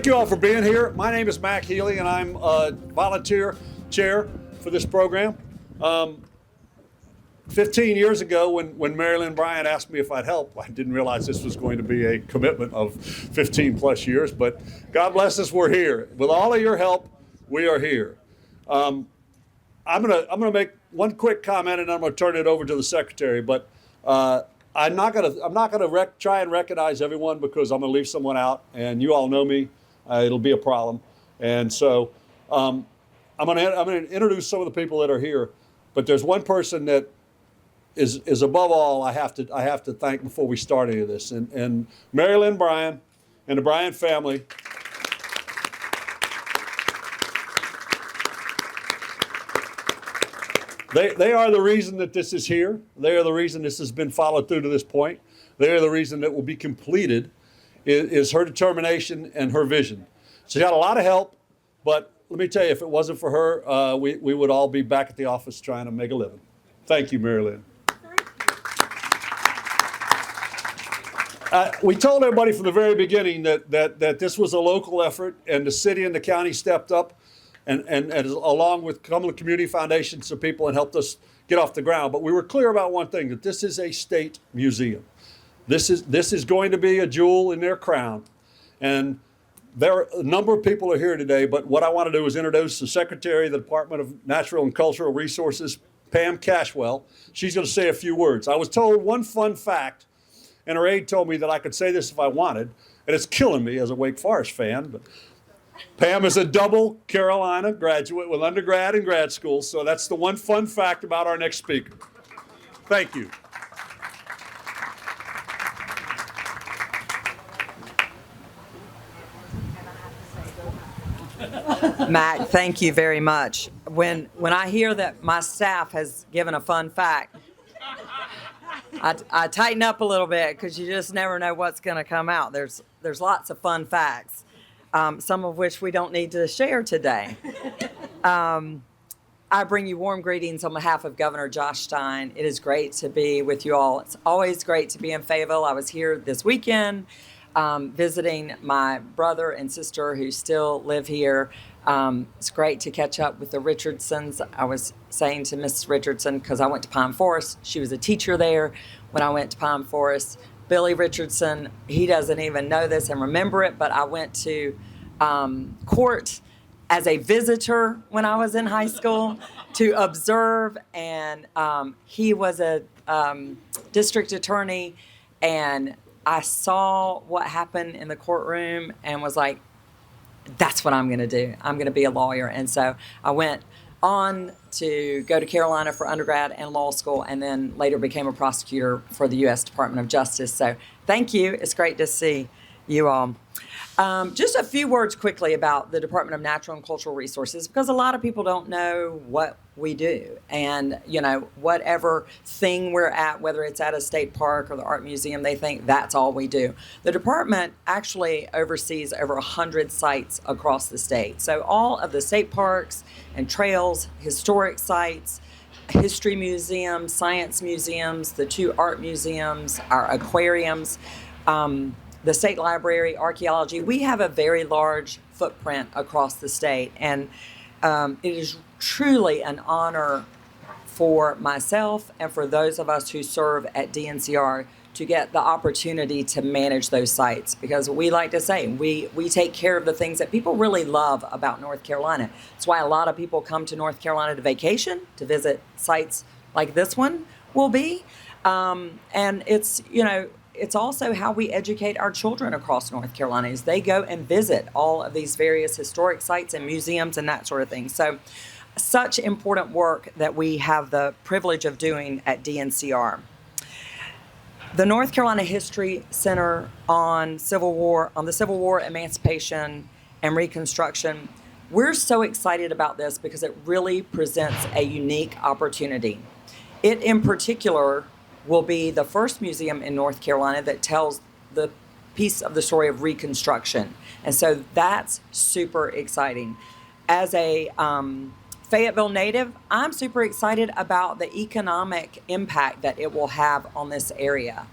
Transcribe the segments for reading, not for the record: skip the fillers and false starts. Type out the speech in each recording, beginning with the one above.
Thank you all for being here. My name is Mac Healy, and I'm a volunteer chair for this program. 15 years ago, when Mary Lynn Bryant asked me if I'd help, I didn't realize this was going to be a commitment of 15 plus years, but God bless us, we're here. With all of your help, we are here. I'm gonna make one quick comment, and then I'm gonna turn it over to the secretary. But I'm not gonna try and recognize everyone, because I'm gonna leave someone out, and you all know me. It'll be a problem, and so I'm gonna introduce some of the people that are here. But there's one person that is above all I have to thank before we start any of this, and Mary Lynn Bryant and the Bryant family. They are the reason that this is here. They are the reason this has been followed through to this point. They are the reason that will be completed, is her determination and her vision. She got a lot of help, but let me tell you, if it wasn't for her, we would all be back at the office trying to make a living. Thank you, Mary Lynn. We told everybody from the very beginning that this was a local effort, and the city and the county stepped up, and along with Cumberland Community Foundation, some people, and helped us get off the ground. But we were clear about one thing, that this is a state museum. This is going to be a jewel in their crown. And there are a number of people are here today, but what I want to do is introduce the Secretary of the Department of Natural and Cultural Resources, Pam Cashwell. She's going to say a few words. I was told one fun fact, and her aide told me that I could say this if I wanted, and it's killing me as a Wake Forest fan. But Pam is a double Carolina graduate with undergrad and grad school, so that's the one fun fact about our next speaker. Thank you. Mac, thank you very much. When I hear that my staff has given a fun fact, I tighten up a little bit, because you just never know what's going to come out. There's lots of fun facts, some of which we don't need to share today. I bring you warm greetings on behalf of Governor Josh Stein. It is great to be with you all. It's always great to be in Fayetteville. I was here this weekend visiting my brother and sister who still live here. It's great to catch up with the Richardsons. I was saying to Miss Richardson, because I went to Pine Forest, she was a teacher there when I went to Pine Forest. Billy Richardson, he doesn't even know this and remember it, but I went to court as a visitor when I was in high school to observe, and he was a district attorney, and I saw what happened in the courtroom and was like, that's what I'm going to do. I'm going to be a lawyer. And so I went on to go to Carolina for undergrad and law school, and then later became a prosecutor for the U.S. Department of Justice. So thank you. It's great to see you all. Just a few words quickly about the Department of Natural and Cultural Resources, because a lot of people don't know what we do. And, whatever thing we're at, whether it's at a state park or the art museum, they think that's all we do. The department actually oversees over 100 sites across the state. So all of the state parks and trails, historic sites, history museums, science museums, the 2 art museums, our aquariums, the state library, archaeology. We have a very large footprint across the state, and it is truly an honor for myself and for those of us who serve at DNCR to get the opportunity to manage those sites, because we like to say we take care of the things that people really love about North Carolina. That's why a lot of people come to North Carolina to vacation, to visit sites like this one will be, and it's also how we educate our children across North Carolina, as they go and visit all of these various historic sites and museums and that sort of thing. So such important work that we have the privilege of doing at DNCR. The North Carolina History Center on the Civil War, Emancipation, and Reconstruction, we're so excited about this because it really presents a unique opportunity. It in particular will be the first museum in North Carolina that tells the piece of the story of Reconstruction. And so that's super exciting. As a Fayetteville native, I'm super excited about the economic impact that it will have on this area.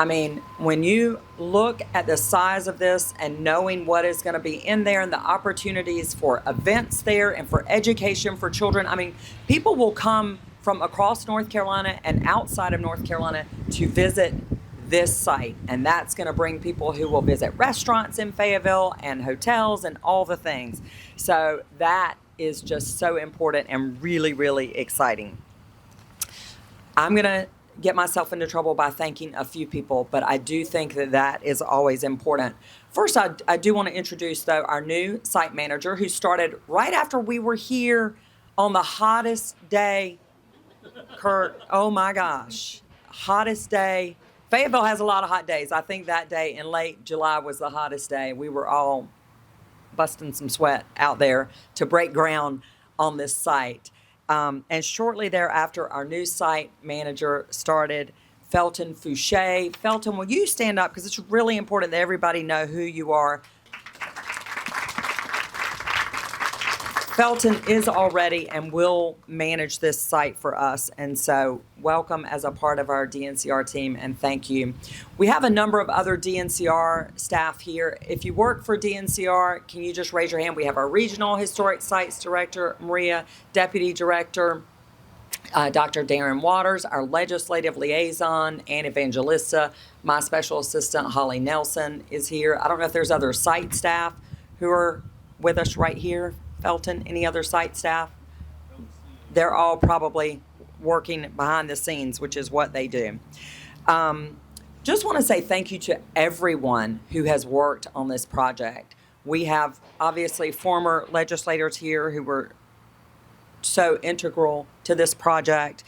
I mean, when you look at the size of this and knowing what is going to be in there and the opportunities for events there and for education for children, I mean, people will come from across North Carolina and outside of North Carolina to visit this site. And that's going to bring people who will visit restaurants in Fayetteville and hotels and all the things. So that is just so important and really, really exciting. I'm going to get myself into trouble by thanking a few people, but I do think that that is always important. First, I do want to introduce, though, our new site manager who started right after we were here on the hottest day. Kurt, oh my gosh, hottest day. Fayetteville has a lot of hot days. I think that day in late July was the hottest day. We were all busting some sweat out there to break ground on this site. And shortly thereafter, our new site manager started, Felton Fouché. Felton, will you stand up? Because it's really important that everybody know who you are. Felton is already and will manage this site for us. And so welcome as a part of our DNCR team, and thank you. We have a number of other DNCR staff here. If you work for DNCR, can you just raise your hand? We have our Regional Historic Sites Director, Maria, Deputy Director, Dr. Darren Waters, our Legislative Liaison, Ann Evangelista, my Special Assistant, Holly Nelson, is here. I don't know if there's other site staff who are with us right here. Felton, any other site staff? They're all probably working behind the scenes, which is what they do. Just want to say thank you to everyone who has worked on this project. We have obviously former legislators here who were so integral to this project.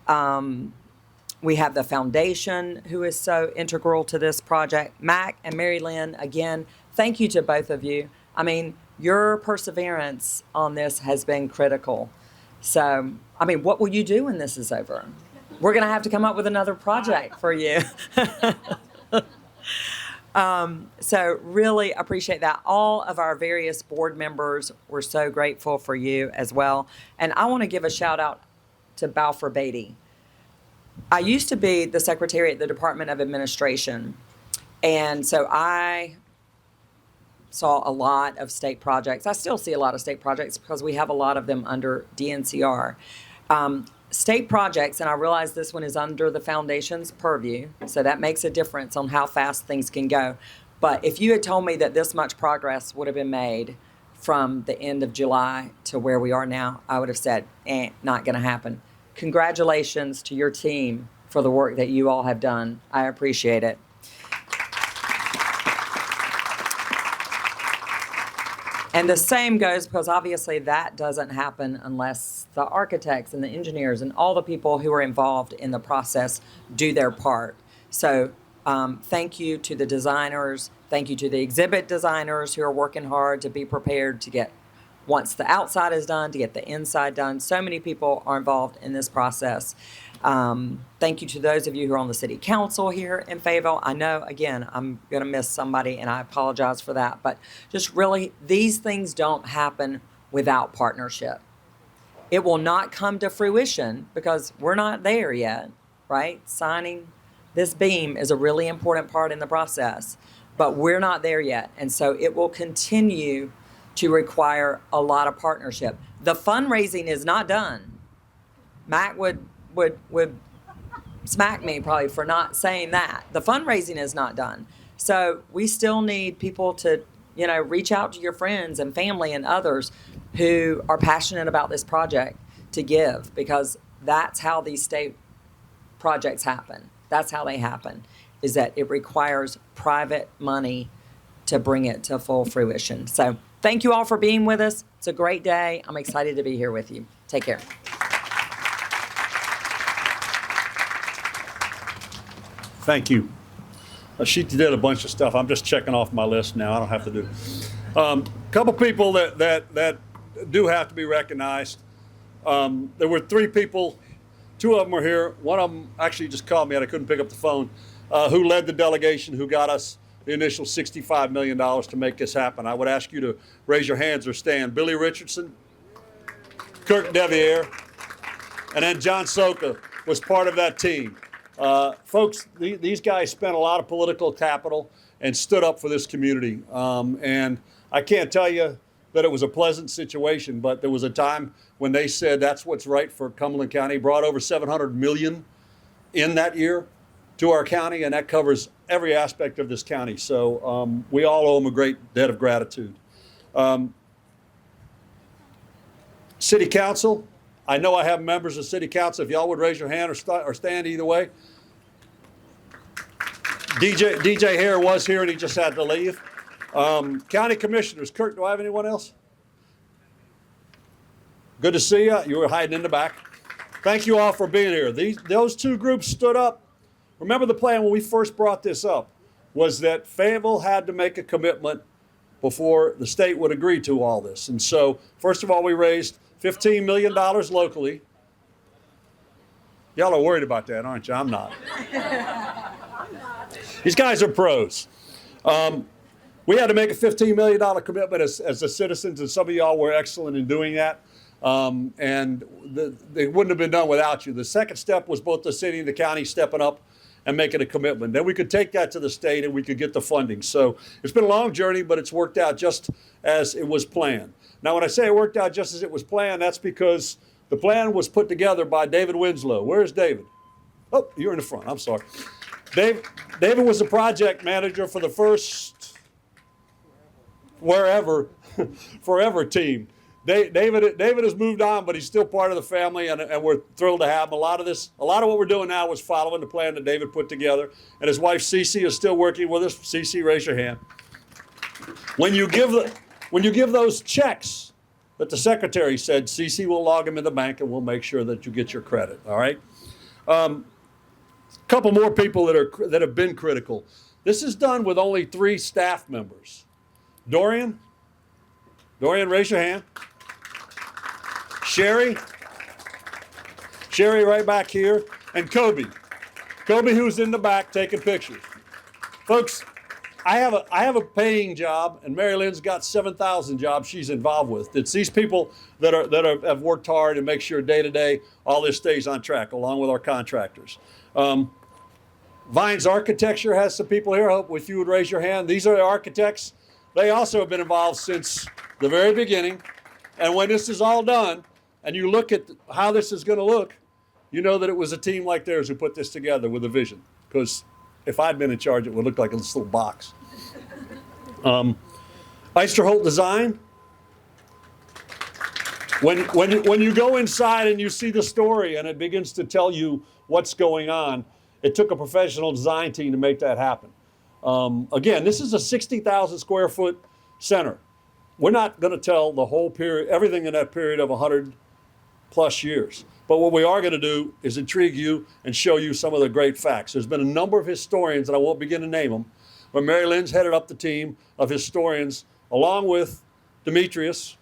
We have the foundation who is so integral to this project. Mac and Mary Lynn, again, thank you to both of you. I mean, your perseverance on this has been critical. So, I mean, what will you do when this is over? We're going to have to come up with another project for you. So really appreciate that. All of our various board members, we're so grateful for you as well. And I want to give a shout out to Balfour Beatty. I used to be the secretary at the Department of Administration. And so I saw a lot of state projects. I still see a lot of state projects because we have a lot of them under DNCR. State projects, and I realize this one is under the foundation's purview, so that makes a difference on how fast things can go. But if you had told me that this much progress would have been made from the end of July to where we are now, I would have said, not going to happen. Congratulations to your team for the work that you all have done. I appreciate it. And the same goes because obviously that doesn't happen unless the architects and the engineers and all the people who are involved in the process do their part. So thank you to the designers. Thank you to the exhibit designers who are working hard to be prepared to get, once the outside is done, to get the inside done. So many people are involved in this process. Thank you to those of you who are on the city council here in Fayetteville. I know, again, I'm going to miss somebody, and I apologize for that. But just really, these things don't happen without partnership. It will not come to fruition because we're not there yet, right? Signing this beam is a really important part in the process, but we're not there yet. And so it will continue to require a lot of partnership. The fundraising is not done. Mac would smack me probably for not saying that. The fundraising is not done. So we still need people to, reach out to your friends and family and others who are passionate about this project to give, because that's how these state projects happen. That's how they happen, is that it requires private money to bring it to full fruition. So thank you all for being with us. It's a great day. I'm excited to be here with you. Take care. Thank you. She did a bunch of stuff. I'm just checking off my list now. I don't have to do it. Couple people that do have to be recognized. There were three people. Two of them were here. One of them actually just called me and I couldn't pick up the phone. Who led the delegation, who got us the initial $65 million to make this happen. I would ask you to raise your hands or stand. Billy Richardson, Kirk Deviere, and then John Soka was part of that team. Folks, these guys spent a lot of political capital and stood up for this community. And I can't tell you that it was a pleasant situation, but there was a time when they said that's what's right for Cumberland County, brought over $700 million in that year to our county, and that covers every aspect of this county. So we all owe them a great debt of gratitude. City Council, I know I have members of City Council. If y'all would raise your hand or stand either way. DJ Hare was here and he just had to leave. County Commissioners, Kirk, do I have anyone else? Good to see you. You were hiding in the back. Thank you all for being here. Those two groups stood up. Remember the plan when we first brought this up was that Fayetteville had to make a commitment before the state would agree to all this. And so, first of all, we raised $15 million locally. Y'all are worried about that, aren't you? I'm not. These guys are pros. We had to make a $15 million commitment as the citizens, and some of y'all were excellent in doing that. And they wouldn't have been done without you. The second step was both the city and the county stepping up and making a commitment. Then we could take that to the state and we could get the funding. So it's been a long journey, but it's worked out just as it was planned. Now, when I say it worked out just as it was planned, that's because the plan was put together by David Winslow. Where's David? Oh, you're in the front. I'm sorry. David was the project manager for the first forever team. David has moved on, but he's still part of the family, and we're thrilled to have him. A lot of what we're doing now was following the plan that David put together, and his wife Cece is still working with us. Cece, raise your hand. When you give those checks that the secretary said, Cece will log them in the bank, and we'll make sure that you get your credit. All right. Couple more people that have been critical. This is done with only 3 staff members. Dorian, raise your hand. Sherry right back here, and Kobe, who's in the back taking pictures. Folks, I have a paying job, and Mary Lynn's got 7,000 jobs she's involved with. It's these people that have worked hard and make sure day to day all this stays on track, along with our contractors. Vines Architecture has some people here. I hope if you would raise your hand. These are the architects. They also have been involved since the very beginning. And when this is all done, and you look at how this is going to look, you know that it was a team like theirs who put this together with a vision. Because if I'd been in charge, it would look like this little box. Eisterholt Design. When you go inside and you see the story and it begins to tell you what's going on, it took a professional design team to make that happen. Again, this is a 60,000 square foot center. We're not going to tell the whole period, everything in that period of 100 plus years. But what we are going to do is intrigue you and show you some of the great facts. There's been a number of historians, and I won't begin to name them, but Mary Lynn's headed up the team of historians along with Demetrius.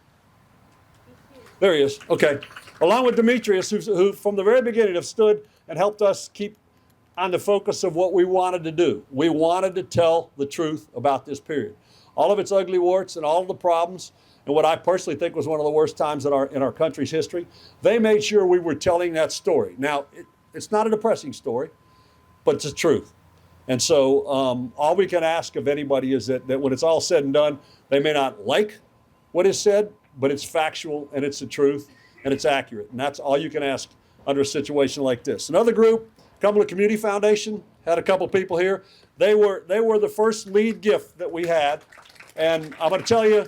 There he is. Okay. Along with Demetrius, who from the very beginning have stood and helped us keep on the focus of what we wanted to do. We wanted to tell the truth about this period. All of its ugly warts and all of the problems, and what I personally think was one of the worst times in our country's history, they made sure we were telling that story. Now, it's not a depressing story, but it's the truth. And so all we can ask of anybody is that when it's all said and done, they may not like what is said, but it's factual and it's the truth and it's accurate. And that's all you can ask under a situation like this. Another group, Cumberland Community Foundation, had a couple people here. They were the first lead gift that we had. And I'm going to tell you,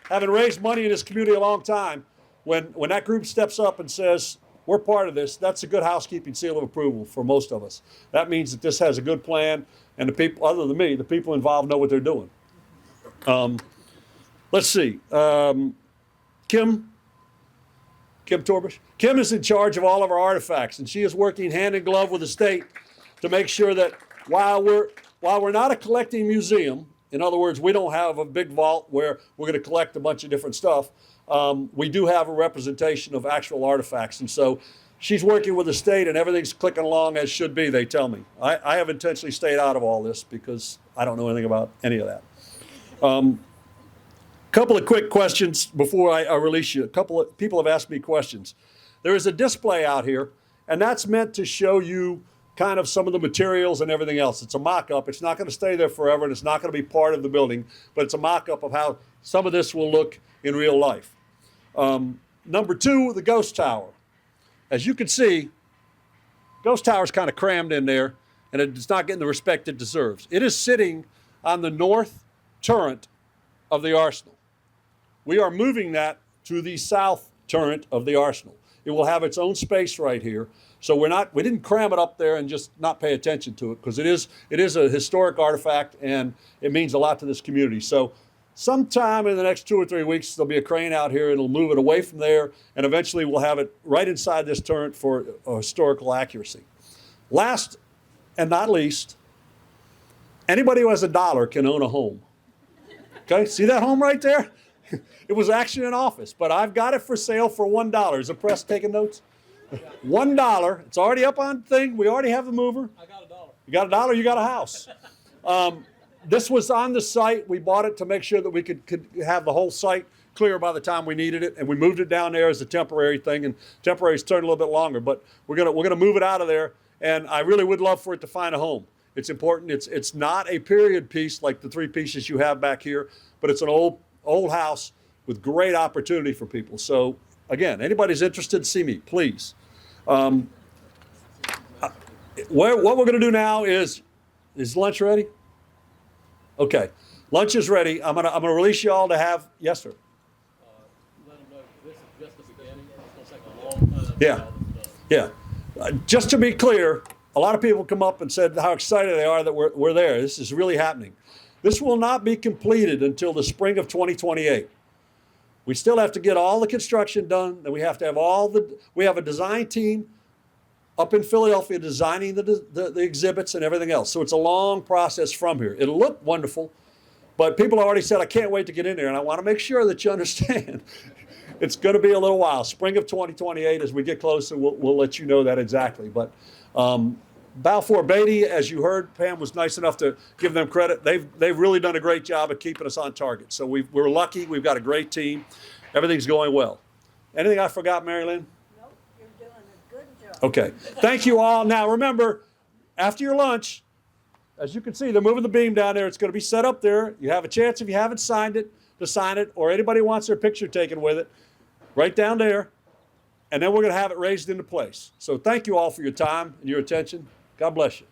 having raised money in this community a long time, when that group steps up and says, we're part of this, that's a good housekeeping seal of approval for most of us. That means that this has a good plan, and the people, other than me, the people involved know what they're doing. Let's see. Kim Torbish. Kim is in charge of all of our artifacts, and she is working hand in glove with the state to make sure that while we're not a collecting museum, in other words, we don't have a big vault where we're going to collect a bunch of different stuff, we do have a representation of actual artifacts. And so she's working with the state and everything's clicking along as should be, they tell me. I have intentionally stayed out of all this because I don't know anything about any of that. Couple of quick questions before I release you. A couple of people have asked me questions. There is a display out here, and that's meant to show you kind of some of the materials and everything else. It's a mock-up. It's not going to stay there forever, and it's not going to be part of the building, but it's a mock-up of how some of this will look in real life. Number two, the ghost tower. As you can see, ghost tower is kind of crammed in there, and it's not getting the respect it deserves. It is sitting on the north turret of the Arsenal. We are moving that to the south turret of the Arsenal. It will have its own space right here. So we didn't cram it up there and just not pay attention to it, because it is a historic artifact and it means a lot to this community. So sometime in the next 2 or 3 weeks, there'll be a crane out here. It'll move it away from there, and eventually we'll have it right inside this turret for historical accuracy. Last and not least, anybody who has $1 can own a home. Okay, see that home right there? It was actually an office, but I've got it for sale for $1. Is the press taking notes? $1. It's already up on thing. We already have the mover. I got $1. You got $1, you got a house. This was on the site. We bought it to make sure that we could have the whole site clear by the time we needed it, and we moved it down there as a temporary thing, and temporary's turned a little bit longer, but we're gonna move it out of there, and I really would love for it to find a home. It's important. It's not a period piece like the 3 pieces you have back here, but it's an old house with great opportunity for people. So again, anybody's interested, see me, please. What we're going to do now is lunch ready? Okay, lunch is ready. I'm gonna release you all to have. Yes, sir. Let them know this is just the beginning. It's going to take a long time. Yeah. Just to be clear, a lot of people come up and said how excited they are that we're there. This is really happening. This will not be completed until the spring of 2028. We still have to get all the construction done, and we have to have we have a design team up in Philadelphia designing the exhibits and everything else. So it's a long process from here. It'll look wonderful, but people already said, I can't wait to get in there, and I want to make sure that you understand. It's going to be a little while. Spring of 2028, as we get closer, we'll let you know that exactly. But Balfour Beatty, as you heard, Pam was nice enough to give them credit. They've really done a great job at keeping us on target. So we're lucky. We've got a great team. Everything's going well. Anything I forgot, Mary Lynn? Nope, you're doing a good job. Okay. Thank you all. Now remember, after your lunch, as you can see, they're moving the beam down there. It's going to be set up there. You have a chance, if you haven't signed it, to sign it, or anybody wants their picture taken with it, right down there. And then we're going to have it raised into place. So thank you all for your time and your attention. God bless you.